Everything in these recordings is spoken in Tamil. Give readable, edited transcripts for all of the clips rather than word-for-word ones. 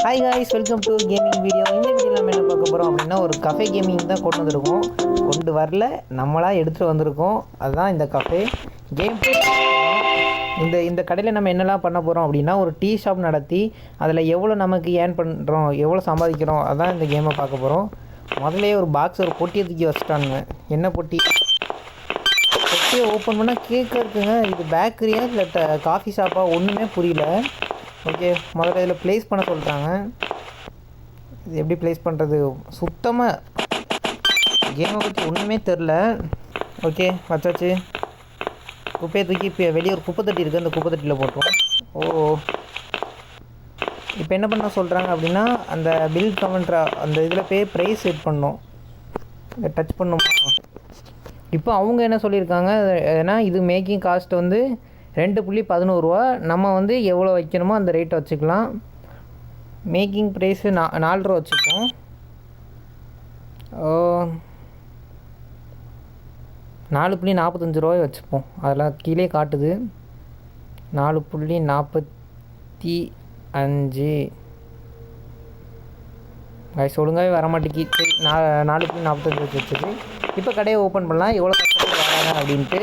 Hi guys, welcome to gaming video. இந்த வீடியோவில் நம்ம என்ன பார்க்க போகிறோம் அப்படின்னா, ஒரு கஃபே கேமிங் தான் கொண்டு வந்திருக்கோம். கொண்டு வரல, நம்மளாக எடுத்துகிட்டு வந்திருக்கோம். அதுதான் இந்த கஃபே கேம். இந்த கடையில் நம்ம என்னெல்லாம் பண்ண போகிறோம் அப்படின்னா, ஒரு டீ ஷாப் நடத்தி அதில் எவ்வளோ நமக்கு ஏர்ன் பண்ணுறோம், எவ்வளோ சம்பாதிக்கிறோம், அதான் இந்த கேமை பார்க்க போகிறோம். முதல்ல ஒரு பாக்ஸ், ஒரு பொட்டியை தூக்கி வச்சுட்டானுங்க. என்ன பொட்டி? பொட்டியை ஓப்பன் பண்ணால் கேக் இருக்குங்க. இது பேக்கரியா இல்லை காஃபி ஷாப்பா ஒன்றுமே புரியல. ஓகே, முதல்ல இதில் ப்ளேஸ் பண்ண சொல்லிட்டாங்க. இது எப்படி ப்ளேஸ் பண்ணுறது? சுத்தமாக கேமை பற்றி ஒன்றுமே தெரில. ஓகே, வச்சாச்சு. குப்பையை தூக்கி இப்போ வெளியே ஒரு குப்பை தொட்டி இருக்குது, அந்த குப்பை தொட்டியில் போட்டோம். இப்போ என்ன பண்ண சொல்கிறாங்க அப்படின்னா, அந்த பில் கவுண்டரா அந்த இதில் போய் ப்ரைஸ் செட் பண்ணோம். இதை டச் பண்ணுமா? இப்போ அவங்க என்ன சொல்லியிருக்காங்க, ஏன்னா இது மேக்கிங் காஸ்ட் வந்து 2.11 ரூபா. நம்ம வந்து எவ்வளோ வைக்கணுமோ அந்த ரேட்டை வச்சுக்கலாம். மேக்கிங் ப்ரைஸு 4 ரூபா வச்சுப்போம். 4.45 ரூபாய் வச்சுப்போம். அதெல்லாம் கீழே காட்டுது. 4.45 காய்ஸ் ஒழுங்காகவே வரமாட்டேங்கி. சரி, 4.45 வச்சுருக்கு. இப்போ கடையை ஓப்பன் பண்ணலாம், எவ்வளோ கஷ்டப்பட்டு வராங்க அப்படின்ட்டு.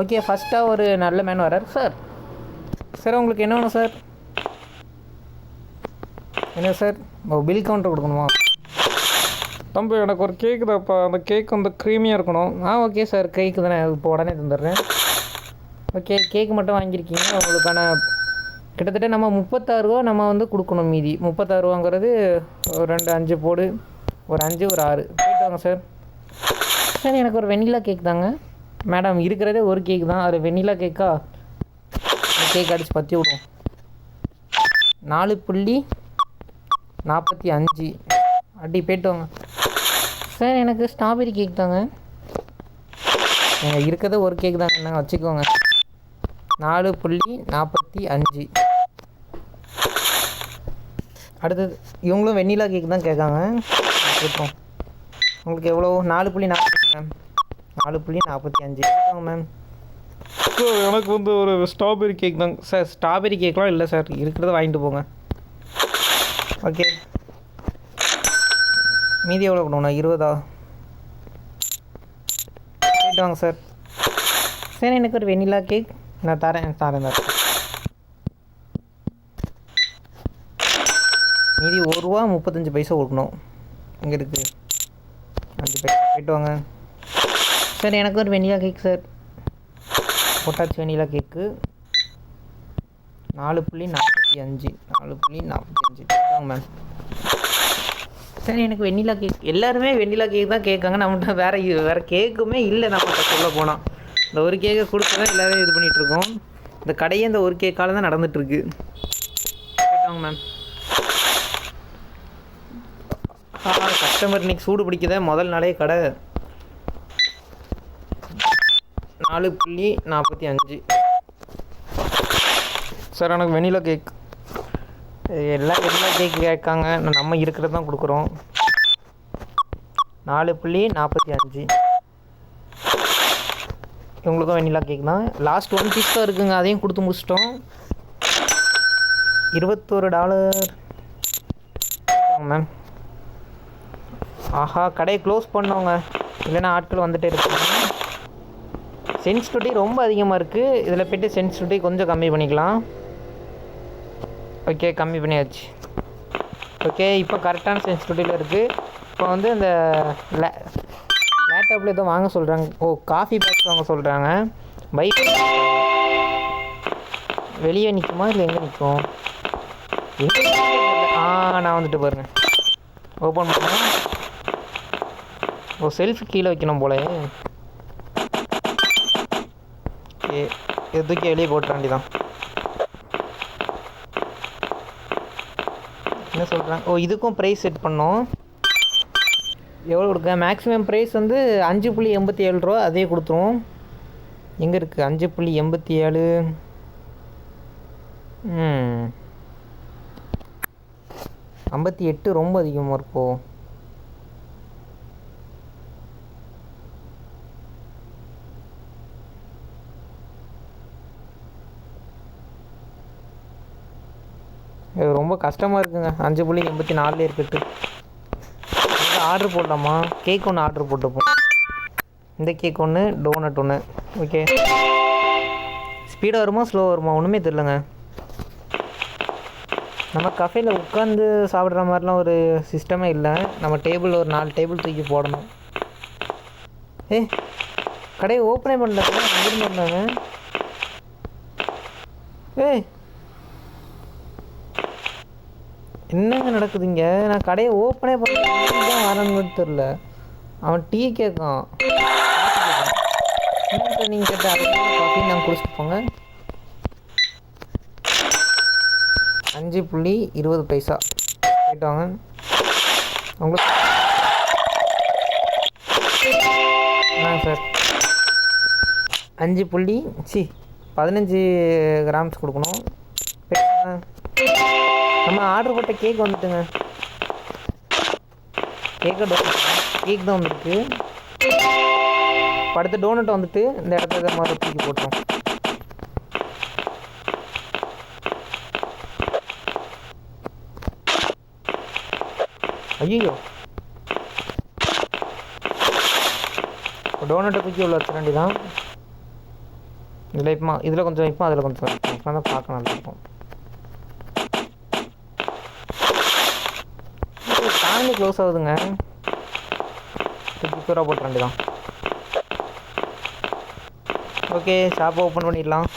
ஓகே, ஃபஸ்ட்டாக ஒரு நல்ல மேன் வரார். சார் சார் உங்களுக்கு என்ன வேணும் சார்? என்ன சார்? பில் கவுண்டர் கொடுக்கணுமா? தம்பி, எனக்கு ஒரு கேக்கு தான்ப்பா. அந்த கேக் வந்து க்ரீமியாக இருக்கணும். ஓகே சார், கேக்கு தானே, இப்போ உடனே தந்துடுறேன். ஓகே, கேக்கு மட்டும் வாங்கியிருக்கீங்க. உங்களுக்கான கிட்டத்தட்ட நம்ம 36 ரூபா நம்ம வந்து கொடுக்கணும். மீதி 36 ரூபாங்கிறது ஒரு 2 5 போடு, ஒரு 5 ஒரு 6 போயிட்டு வாங்க சார். சார் எனக்கு ஒரு வெண்ணிலா கேக் தாங்க. மேடம், இருக்கிறதே ஒரு கேக் தான், அது வெண்ணிலா கேக்கா? கேக் அடித்து பற்றி விடுவோம். 4.45 அடி போய்ட்டு வாங்க சார். எனக்கு ஸ்ட்ராபெரி கேக் தாங்க. இருக்கிறதே ஒரு கேக் தாங்க, நாங்கள் வச்சுக்கோங்க. 4.45. அடுத்தது இவங்களும் வெண்ணிலா கேக் தான் கேட்காங்க. கேட்போம். உங்களுக்கு எவ்வளோ? 4.45 மேம். 4.45 மேம். சார், எனக்கு வந்து ஒரு ஸ்ட்ராபெரி கேக் தாங்க. சார் ஸ்ட்ராபெரி கேக்லாம் இல்லை சார், இருக்கிறத வாங்கிட்டு போங்க. ஓகே, மீதி எவ்வளோ கொடுங்கண்ணா? 20. போயிட்டு வாங்க சார். சரி, எனக்கு ஒரு வெண்ணிலா கேக் நான் தரேன். மீதி 1 ரூபா 35 பைசா கொடுக்கணும். இங்கே இருக்குது 5 பைசா. போயிட்டு வாங்க சார். எனக்கு ஒரு வெண்ணிலா கேக் சார். போட்டாச்சு வெண்ணிலா கேக்கு. 4.45. 4.45 வாங்க மேம். சரி, எனக்கு வெண்ணிலா கேக். எல்லாருமே வெண்ணிலா கேக் தான் கேட்காங்க. நம்மகிட்ட வேறு கேக்குமே இல்லை. நம்மகிட்ட சொல்ல போனால் இந்த ஒரு கேக்கை கொடுத்து தான் எல்லோரும் இது பண்ணிகிட்ருக்கோம். இந்த கடையே இந்த ஒரு கேக்கால் தான் நடந்துகிட்ருக்கு. கேட்டாங்க மேம். கஸ்டமர் இன்றைக்கி சூடு பிடிக்குத முதல் நாளே கடை. 4.45 சார், எனக்கு வெண்ணிலா கேக். எல்லாம் வெண்ணிலா கேக் கேட்காங்க, நம்ம இருக்கிறது தான் கொடுக்குறோம். 4.45. இவங்களுக்கும் வெண்ணிலா கேக் தான். லாஸ்ட் 1 பீஸ் தான் இருக்குங்க, அதையும் கொடுத்து முடிச்சிட்டோம். $21 மேம். ஆஹா, கடையை க்ளோஸ் பண்ணோங்க, இல்லைன்னா ஆட்கள் வந்துகிட்டே இருக்காங்க. சென்சிட்டிவிட்டி ரொம்ப அதிகமாக இருக்குது. இதில் போய்ட்டு சென்சிட்டிவிட்டி கொஞ்சம் கம்மி பண்ணிக்கலாம். ஓகே, கம்மி பண்ணியாச்சு. ஓகே, இப்போ கரெக்டான சென்சிட்டிவிட்டியில் இருக்குது. இப்போ வந்து இந்த லேப்டாப்பில் ஏதோ வாங்க சொல்கிறாங்க. காஃபி பேக்ஸ் வாங்க சொல்கிறாங்க. பைக் வெளியே நிற்குமா இல்லை எங்கே நிற்கும்? நான் வந்துட்டு பாருங்கள். ஓப்பன் பண்ணேன். செல்ஃப் கீழே வைக்கணும் போல. ஓகே, எதுக்கு வெளியே போட்ட வேண்டிதான். என்ன சொல்கிறாங்க? இதுக்கும் ப்ரைஸ் செட் பண்ணோம். எவ்வளோ கொடுக்க? மேக்ஸிமம் ப்ரைஸ் வந்து 5.87 ரூபா. அதே கொடுத்துருவோம். எங்கே இருக்குது 5.87? 58 ரொம்ப அதிகமாக இருக்கும். இது ரொம்ப கஷ்டமாக இருக்குங்க. 5.84 இருக்கட்டு. ஆர்டர் போடலாமா? கேக் ஒன்று ஆர்டர் போட்டுப்போம். இந்த கேக் ஒன்று, டோனட் ஒன்று. ஓகே, ஸ்பீடாக வருமா ஸ்லோ வருமா ஒன்றுமே தெரிலங்க. நம்ம கஃபேயில் உட்காந்து சாப்பிட்ற மாதிரிலாம் ஒரு சிஸ்டமே இல்லை. நம்ம டேபிள் ஒரு 4 டேபிள் தூக்கி போடணும். கடையை ஓப்பனே பண்ணல. அங்கிருந்து வந்தாங்க. என்னங்க நடக்குதுங்க? நான் கடையை ஓப்பனே பண்ண ஆரம்பிச்சு தெரில. அவன் டீ கேட்கான். நீங்கள் கேட்ட காஃபி நாங்கள் குடிச்சிட்டு போங்க. 5.20 பைசா போயிட்டு வாங்க. உங்களுக்கு சார் 15 கிராம்ஸ் கொடுக்கணும். நம்ம ஆர்டர் போட்ட கேக் வந்துட்டுங்க. கேக் தான் வந்துருக்கு. அடுத்த டோனட் வந்துட்டு இந்த இடத்துல மாதிரி தூக்கி போட்டோம். ஐயோ, டோனட்டை தூக்கி உள்ள வச்ச வேண்டி தான். இதில் கொஞ்சம் வைப்போம், அதில் கொஞ்சம் வைப்போம். அப்போ தான் பார்க்க நல்லா இருக்கும். தாண்டி க்ளோஸ் ஆகுதுங்க. தூக்கி தூரா போட்ட வேண்டி தான். ஓகே, ஷாப்பை ஓப்பன் பண்ணிடலாம்.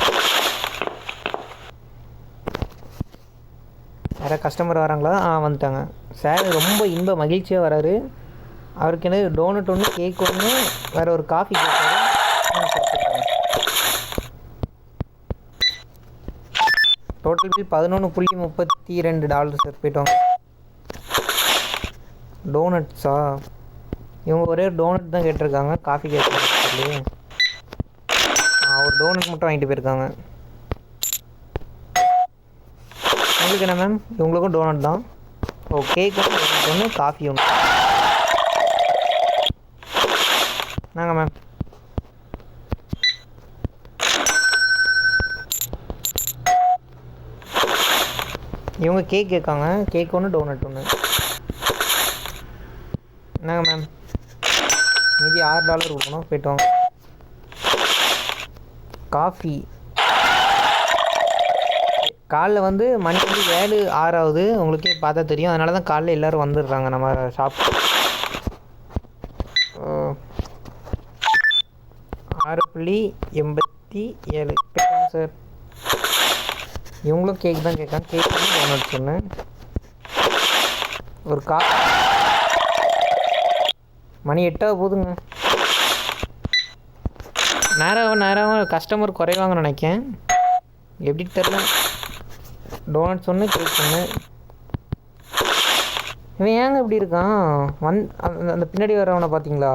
வேறு கஸ்டமர் வராங்களா? வந்துட்டாங்க. சார் ரொம்ப இன்ப மகிழ்ச்சியாக வராரு. அவருக்கு என்ன டோனட் ஒன்று, கேக் ஒன்று, வேறு ஒரு காஃபி கேட்காரு. Total bill $11.32 sir. போய்ட்டோங்க. டோனட்ஸா? இவங்க ஒரே டோனட் தான் கேட்டிருக்காங்க, காஃபி கேட்குறாங்க. ஒரு டோனட் மட்டும் வாங்கிட்டு போயிருக்காங்க. உங்களுக்கு என்ன மேம்? இவங்களுக்கும் டோனட் தான். கேக் ஒன்று, காஃபி ஒன்று. நாங்கள் மேம் இவங்க கேக் கேட்காங்க. கேக் ஒன்று, டோனட் ஒன்று. என்னங்க மேம்? மீதி $6 கொடுக்கணும். போய்ட்டு வாங்க. காஃபி காலைல மணி 7-6 ஆகுது. உங்களுக்கே பார்த்தா தெரியும். அதனால தான் காலைல எல்லோரும் வந்துடுறாங்க நம்ம ஷாப். 6.87 கேட்காங்க சார். இவங்களும் கேக் தான் கேட்காங்க. கேக் வந்து டோனட் சொன்னேன். ஒரு மணி 8 போகுதுங்க. நேரம் கஸ்டமர் குறைவாங்கன்னு நினைக்கேன். எப்படி தெரில. டோனட்ஸ் ஒன்று, கேக் ஒன்று. இவன் ஏங்க இப்படி இருக்கான்? அந்த பின்னாடி வரவனை பார்த்தீங்களா?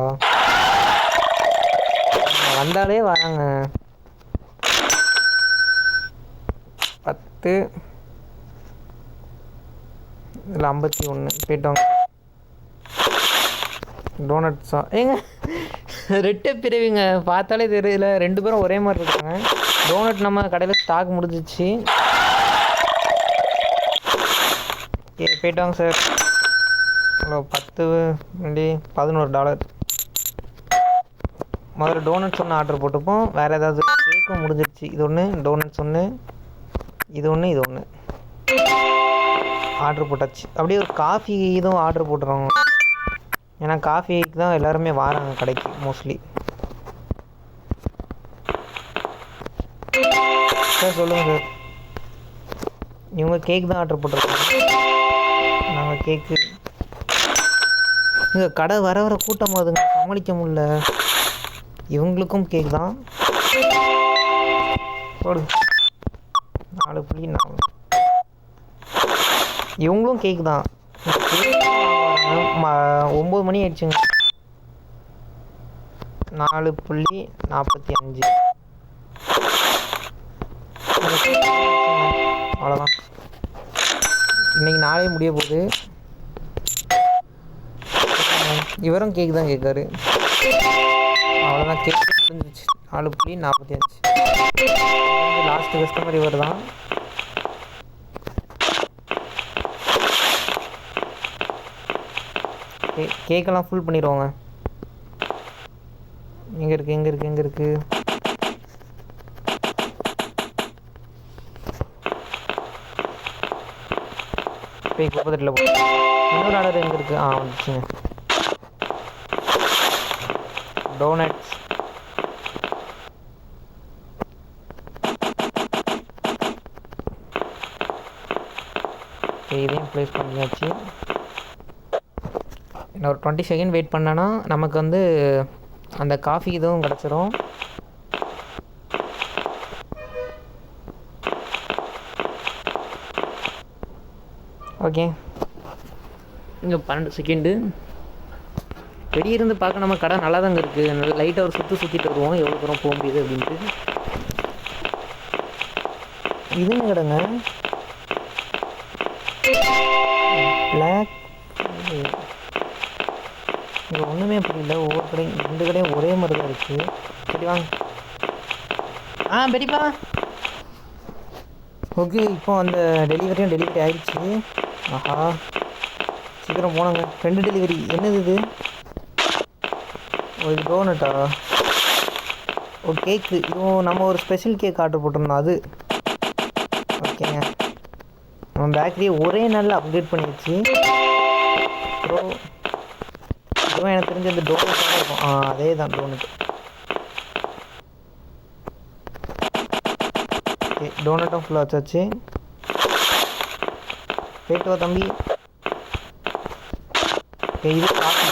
வந்தாலே வராங்க. 10 இதில் 51 போய்ட்டோங்க. டோனட்ஸா? ஏங்க ரெட்டை பிரிவுங்க. பார்த்தாலே தெரியல, 2 பேரும் ஒரே மாதிரி இருக்காங்க. டோனட் நம்ம கடையில் ஸ்டாக் முடிஞ்சிச்சு. போய்ட்டாங்க சார். ஹலோ, 10.11 முதல்ல டோனட்ஸ் ஒன்று ஆர்டர் போட்டுப்போம். வேறு ஏதாவது கேக்கும் முடிஞ்சிடுச்சு. இது ஒன்று, டோனட்ஸ் ஒன்று, இது ஒன்று, இது ஒன்று ஆர்டர் போட்டாச்சு. அப்படியே ஒரு காஃபி இதுவும் ஆர்டர் போட்டுறோம். ஏன்னா காஃபிக்கு தான் எல்லாருமே வராங்க கடைக்கு மோஸ்ட்லி. சார் சொல்லுங்கள் சார். இவங்க கேக் தான் ஆர்டர் போட்டிருக்காங்க. நாங்கள் கேக்கு இங்கே கடை வர கூட்டமாகுதுங்க, சமாளிக்க முடியல. இவங்களுக்கும் கேக் தான். போடு 4.4. இவங்களும் கேக் தான். 9 மணி ஆயிடுச்சுங்க. 4.45. அவ்வளோதான். இன்னைக்கு நாளே முடிய போகுது. இவரும் கேக் தான் கேட்காரு. அவ்வளோதான், கேக் முடிஞ்சிருச்சு. 4.45. லாஸ்ட் கஸ்டமர் இவர் தான். கேக்கெல்லாம் ஃபுல் பண்ணிடுவாங்க. எங்கே இருக்குது போய் குப்பத்தில் போ. இன்னொரு ஆர்டர் எங்கே இருக்குது? வந்துச்சுங்க. டோனட்ஸ். இதையும் ப்ளேஸ் பண்ணியாச்சு. இன்னும் ஒரு 20 செகண்ட் வெயிட் பண்ணனா நமக்கு வந்து அந்த காஃபி இதுவும் கிடச்சிரும். ஓகே, இங்கே 12 செகண்டு. வெளியே இருந்து பார்க்க நம்ம கடை நல்லா தாங்க இருக்குது. லைட்டாக ஒரு சுற்றிட்டு வருவோம் எவ்வளோ தூரம் போக முடியுது அப்படின்ட்டு. இதுன்னு கடைங்க பிளாக். இங்கே ஒன்றுமே புரியல. ஒவ்வொரு கடையும் 2 கடையும் ஒரே மாதிரி தான் இருக்குது. சரி வாங்க. பெரியப்பா. ஓகே, இப்போ அந்த டெலிவரி ஆகிடுச்சு. ஆஹா, சீக்கிரம் போனாங்க. 2 டெலிவரி. என்னது இது? இது டோனட்டா? கேக்கு. இதுவும் நம்ம ஒரு ஸ்பெஷல் கேக் ஆர்டர் போட்டிருந்தோம் அது. ஓகேங்க, நம்ம பேக்கரியை ஒரே நாளில் அப்டேட் பண்ணிடுச்சு. அப்புறம் இதுவும் எனக்கு தெரிஞ்ச அந்த டோனட்டாக இருக்கும். அதே தான் டோனட். ஓகே, டோனட்டும் ஃபுல்லாக வச்சாச்சு. போயிட்டு வா தம்பி. ஓகே, இது காஃபி.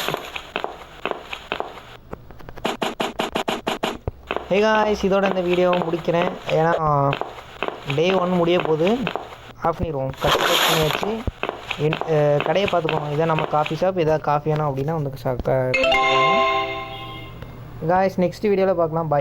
ஹே காய்ஸ், இதோட இந்த வீடியோவை முடிக்கிறேன். ஏன்னா டே 1 முடிய போகுது. ஆஃப் பண்ணிடுவோம். கட் பண்ணியாச்சு. கடையை பார்த்துக்கோங்க. இதான் நம்ம காஃபி ஷாப். எதாவது காஃபி வேணும் அப்படின்னா வந்து காய்ஸ் நெக்ஸ்ட் வீடியோவில் பார்க்கலாம். பாய்.